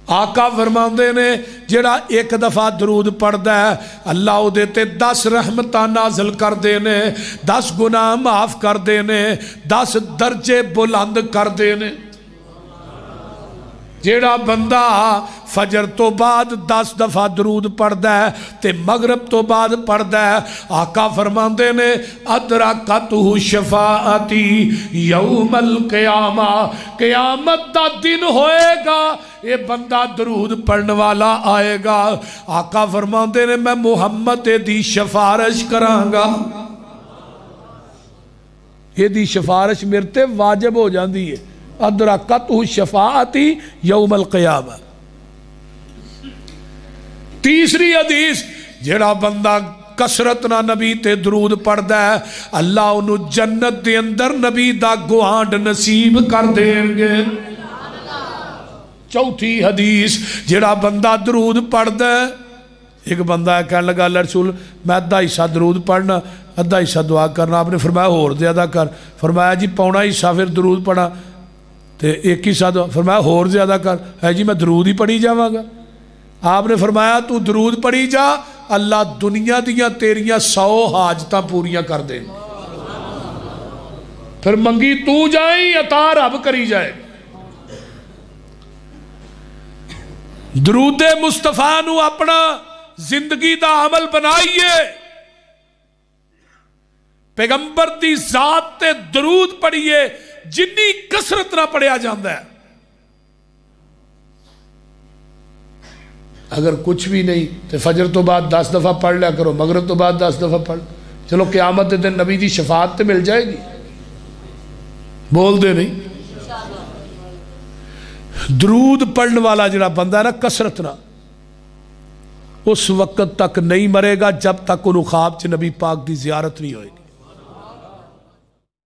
आका फरमाते ने जिहड़ा एक दफ़ा दरूद पढ़दा है अल्लाह उहदे ते 10 रहमतां नाज़िल करदे ने, 10 गुनाह माफ़ करदे ने, 10 दर्जे बुलंद करदे ने। जेड़ा बंदा फजर तो बाद 10 दफ़ा दरूद पढ़दा है ते मगरब तो बाद पढ़दा है, आका फरमाते ने अदरकतहु शफाअती यौमल क़यामा, क़यामत दा दिन होएगा ये बंदा दरूद पढ़ने वाला आएगा। आका फरमाते ने मैं मुहम्मद दी सिफारिश करांगा, ये सिफारिश मेरे ते वाजिब हो जाती है। अदरकतहु शफाअती यौमल क़यामा। तीसरी हदीस, जेड़ा बंदा कसरत ना नबी ते दरूद पढ़दा है अल्लाह उन्हें जन्नत के अंदर नबी दा गुआंढ नसीब कर देंगे। चौथी हदीस, जेड़ा बंदा दरूद पढ़दा है, एक बंदा कहने लगा रसूल मैं अद्धा हिस्सा दरूद पढ़ना अद्धा हिस्सा दुआ करना, आपने फरमाया होर ज्यादा कर, फरमाया जी पौना हिस्सा फिर दरूद पढ़ा तो एक हिस्सा दो, फरमाया होर ज्यादा कर, है जी मैं दरूद ही पढ़ी जावांगा। आपने फरमाया तू दरूद पढ़ी जा अल्लाह दुनिया दियां तेरियां 100 हाजतां पूरियां कर दे, फिर मंगी तू जाए अता रब करी जाए। दरूदे मुस्तफा नू अपना जिंदगी दा अमल बनाइए। पैगंबर दी जात ते दरूद पढ़िए जिन्नी कसरत ना पढ़िया जाता है। अगर कुछ भी नहीं तो फजर तो बाद 10 दफ़ा पढ़ लिया करो, मगरब तो बाद 10 दफ़ा पढ़, चलो क़यामत के दिन नबी की शफाअत तो मिल जाएगी। बोल दे नहीं। दरूद पढ़ने वाला जिहड़ा बंदा ना कसरत ना, उस वक्त तक नहीं मरेगा जब तक उन्होंने ख्वाब च नबी पाक की जियारत नहीं होएगी।